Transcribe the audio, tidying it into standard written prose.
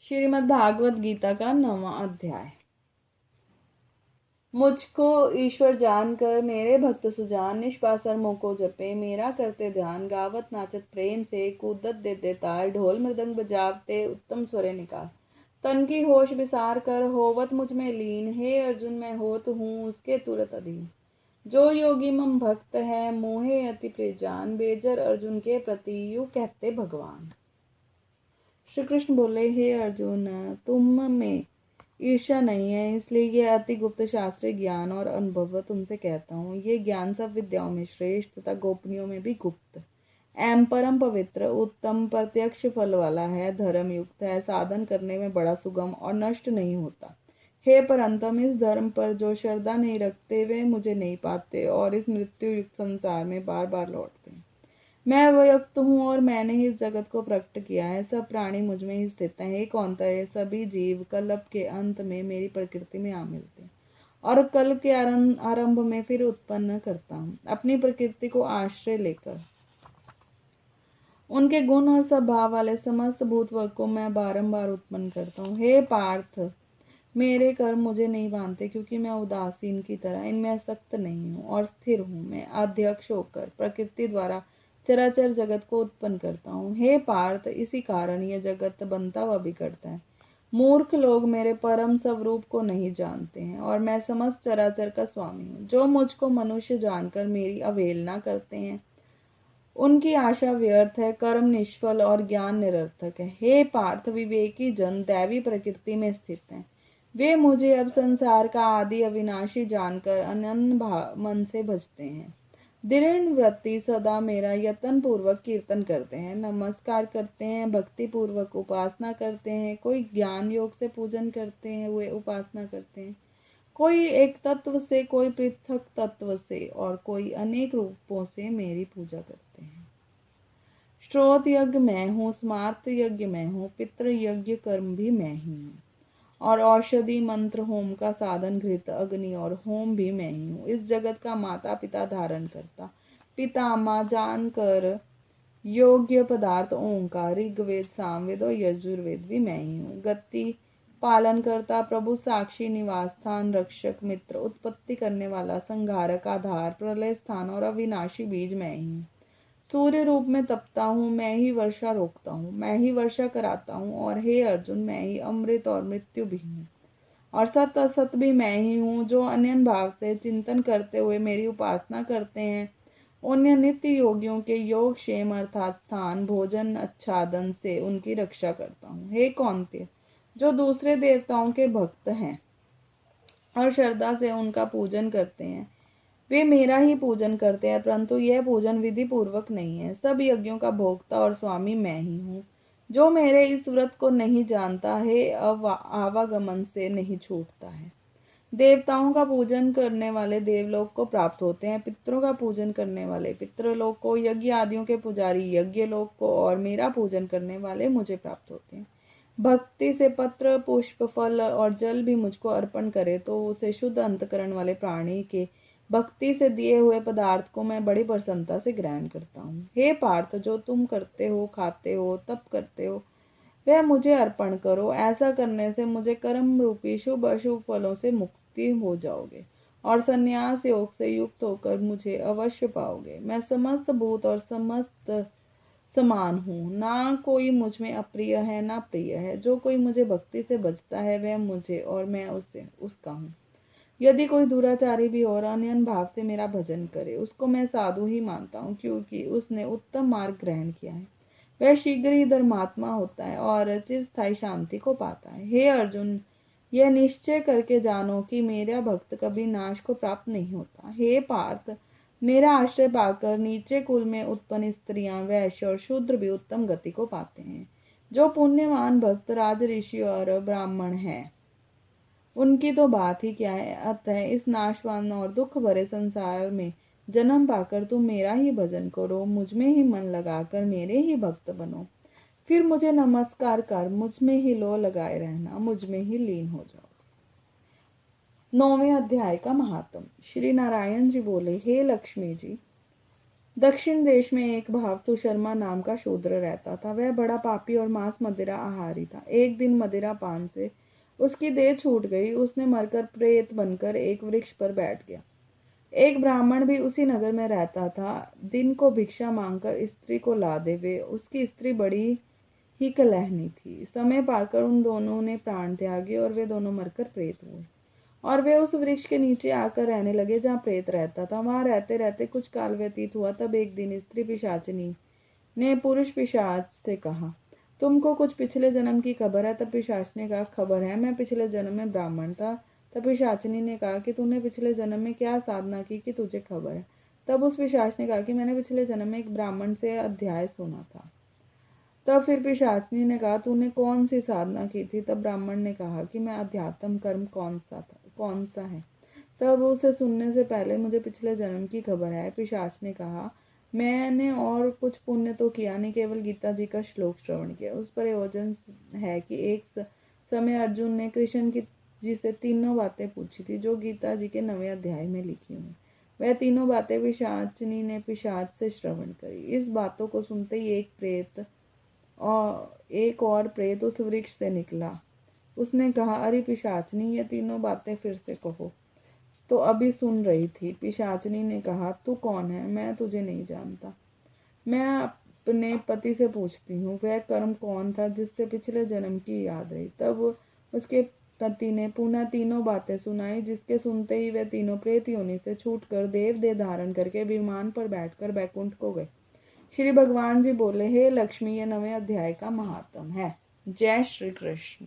श्रीमद् भागवत गीता का 9वां अध्याय। मुझको ईश्वर जानकर मेरे भक्त सुजान निष्पासर मुँह को जपे, मेरा करते ध्यान गावत नाचत प्रेम से, कूदत देते ताल ढोल मृदंग बजावते उत्तम स्वरे निकाल। तन की होश विसार कर होवत मुझ में लीन, हे अर्जुन मैं होत हूँ उसके तुरत अधीन। जो योगी मम भक्त है मोहे अति प्रिय जान, बेजर अर्जुन के प्रति यूं कहते भगवान। श्री कृष्ण बोले, हे अर्जुन तुम में ईर्ष्या नहीं है, इसलिए ये अति गुप्त शास्त्रीय ज्ञान और अनुभव तुमसे कहता हूँ। ये ज्ञान सब विद्याओं में श्रेष्ठ तथा गोपनीयों में भी गुप्त एवं परम पवित्र उत्तम प्रत्यक्ष फल वाला है, धर्म युक्त है, साधन करने में बड़ा सुगम और नष्ट नहीं होता। हे परंतम, इस धर्म पर जो श्रद्धा नहीं रखते वे मुझे नहीं पाते और इस मृत्यु युक्त संसार में बार बार लौटते हैं। मैं व्यक्त हूँ और मैंने ही इस जगत को प्रकट किया है। सब प्राणी मुझ में ही स्थित हैं। हे कौन्तेय, सभी जीव कल्प के अंत में मेरी प्रकृति में आ मिलते हैं और कल्प के आरंभ में फिर उत्पन्न करता हूँ अपनी प्रकृति को आश्रय लेकर। उनके गुण और स्वभाव वाले समस्त भूतवर्ग को मैं बारंबार उत्पन्न करता हूँ। हे पार्थ, मेरे कर्म मुझे नहीं बांधते, क्योंकि मैं उदासीन की तरह इनमें सक्त नहीं हूँ और स्थिर हूँ। मैं अध्यक्ष होकर प्रकृति द्वारा चराचर जगत को उत्पन्न करता हूँ। हे पार्थ, इसी कारण यह जगत बनता व बिगड़ता है। मूर्ख लोग मेरे परम स्वरूप को नहीं जानते हैं और मैं समस्त चराचर का स्वामी हूँ। जो मुझको मनुष्य जानकर मेरी अवहेलना करते हैं उनकी आशा व्यर्थ है, कर्म निष्फल और ज्ञान निरर्थक है। हे पार्थ, विवेकी जन दैवी प्रकृति में स्थित हैं। वे मुझे अब संसार का आदि अविनाशी जानकर अनन्य मन से भजते हैं। दृढ़ वृत्ति सदा मेरा यत्न पूर्वक कीर्तन करते हैं, नमस्कार करते हैं, भक्ति पूर्वक उपासना करते हैं। कोई ज्ञान योग से पूजन करते हैं, वे उपासना करते हैं। कोई एक तत्व से, कोई पृथक तत्व से और कोई अनेक रूपों से मेरी पूजा करते हैं। श्रोत यज्ञ मैं हूँ, स्मार्त यज्ञ मैं हूँ, पितृ यज्ञ कर्म भी मैं ही हूँ और औषधि मंत्र होम का साधन घृत अग्नि और होम भी मैं ही हूँ। इस जगत का माता पिता धारण करता पितामह जानकर योग्य पदार्थ ओंकार, ऋग्वेद सामवेद और यजुर्वेद भी मैं ही हूँ। गति पालन करता प्रभु साक्षी, निवास स्थान, रक्षक, मित्र, उत्पत्ति करने वाला, संहारक, आधार, प्रलय स्थान और अविनाशी बीज मैं ही हूँ। सूर्य रूप में तपता हूँ, मैं ही वर्षा रोकता हूँ, मैं ही वर्षा कराता हूँ और हे अर्जुन, मैं ही अमृत और मृत्यु भी हूँ और सत असत भी मैं ही हूँ। जो अन्य भाव से चिंतन करते हुए मेरी उपासना करते हैं, उन्हें नित्य योगियों के योग क्षेम अर्थात स्थान, भोजन, आच्छादन से उनकी रक्षा करता हूँ। हे कौन्तेय, जो दूसरे देवताओं के भक्त हैं और श्रद्धा से उनका पूजन करते हैं, वे मेरा ही पूजन करते हैं, परंतु यह पूजन विधि पूर्वक नहीं है। सब यज्ञों का भोक्ता और स्वामी मैं ही हूँ। जो मेरे इस व्रत को नहीं जानता है, आवागमन से नहीं छूटता है। देवताओं का पूजन करने वाले देवलोक को प्राप्त होते हैं, पितरों का पूजन करने वाले पितृलोक को, यज्ञ आदियों के पुजारी यज्ञ लोक को और मेरा पूजन करने वाले मुझे प्राप्त होते हैं। भक्ति से पत्र, पुष्प, फल और जल भी मुझको अर्पण करे तो उसे शुद्ध अंतकरण वाले प्राणी के भक्ति से दिए हुए पदार्थ को मैं बड़ी प्रसन्नता से ग्रहण करता हूँ। हे पार्थ, जो तुम करते हो, खाते हो, तप करते हो, वह मुझे अर्पण करो। ऐसा करने से मुझे कर्म रूपी शुभ अशुभ फलों से मुक्ति हो जाओगे और संन्यास योग से युक्त होकर मुझे अवश्य पाओगे। मैं समस्त भूत और समस्त समान हूँ, ना कोई मुझ में अप्रिय है ना प्रिय है। जो कोई मुझे भक्ति से भजता है वह मुझे और मैं उसका हूँ। यदि कोई दुराचारी भी और अन्य भाव से मेरा भजन करे, उसको मैं साधु ही मानता हूँ, क्योंकि उसने उत्तम मार्ग ग्रहण किया है। वह शीघ्र ही धर्मात्मा होता है और चिरस्थायी शांति को पाता है। हे अर्जुन, यह निश्चय करके जानो कि मेरा भक्त कभी नाश को प्राप्त नहीं होता। हे पार्थ, मेरा आश्रय पाकर नीचे कुल में उत्पन्न स्त्रियां, वैश्य और शूद्र भी उत्तम गति को पाते हैं। जो पुण्यवान भक्त राज ऋषि और ब्राह्मण हैं, उनकी तो बात ही क्या है। अतः इस नाशवान और दुख भरे संसार में जन्म पाकर तुम मेरा ही भजन करो, मुझ में ही मन लगाकर मेरे ही भक्त बनो। फिर मुझे नमस्कार कर मुझ में ही लो लगाए रहना, मुझ में ही लीन हो जाओ। 9वें अध्याय का महात्म। श्री नारायण जी बोले, हे लक्ष्मी जी, दक्षिण देश में एक भावसु शर्मा नाम का शूद्र रहता था। वह बड़ा पापी और मांस मदिरा आहारी था। एक दिन मदिरा पान से उसकी देह छूट गई। उसने मरकर प्रेत बनकर एक वृक्ष पर बैठ गया। एक ब्राह्मण भी उसी नगर में रहता था। दिन को भिक्षा मांगकर स्त्री को ला दे। वे उसकी स्त्री बड़ी ही कलहनी थी। समय पाकर उन दोनों ने प्राण त्यागे और वे दोनों मरकर प्रेत हुए। और वे उस वृक्ष के नीचे आकर रहने लगे जहाँ प्रेत रहता था। वहां रहते रहते कुछ काल व्यतीत हुआ। तब एक दिन स्त्री पिशाचिनी ने पुरुष पिशाच से कहा, तुमको कुछ पिछले जन्म की खबर है? तब पिशाच ने कहा, खबर है, मैं पिछले जन्म में ब्राह्मण था। तब पिशाचिनी ने कहा कि तूने पिछले जन्म में क्या साधना की कि तुझे खबर है? तब उस पिशाच ने कहा कि मैंने पिछले जन्म में एक ब्राह्मण से अध्याय सुना था। तब फिर पिशाचिनी ने कहा, तूने कौन सी साधना की थी? तब ब्राह्मण ने कहा कि मैं अध्यात्म कर्म कौन सा है? तब उसे सुनने से पहले मुझे पिछले जन्म की खबर है। पिशाच ने कहा, मैंने और कुछ पुण्य तो किया नहीं, केवल गीता जी का श्लोक श्रवण किया। उस पर योजन है कि एक समय अर्जुन ने कृष्ण की जी से तीनों बातें पूछी थी जो गीता जी के 9वें अध्याय में लिखी हुई। वह तीनों बातें पिशाचिनी ने पिशाच से श्रवण करी। इस बातों को सुनते ही एक और प्रेत उस वृक्ष से निकला। उसने कहा, अरे पिशाचनी, ये तीनों बातें फिर से कहो। तो अभी सुन रही थी। पिशाचनी ने कहा, तू कौन है? मैं तुझे नहीं जानता। मैं अपने पति से पूछती हूँ, वह कर्म कौन था जिससे पिछले जन्म की याद रही। तब उसके पति ने पुनः तीनों बातें सुनाई, जिसके सुनते ही वह तीनों प्रेत योनि से छूटकर देव देह धारण करके विमान पर बैठकर बैकुंठ को गए। श्री भगवान जी बोले, हे लक्ष्मी, ये 9वें अध्याय का महात्म है। जय श्री कृष्ण।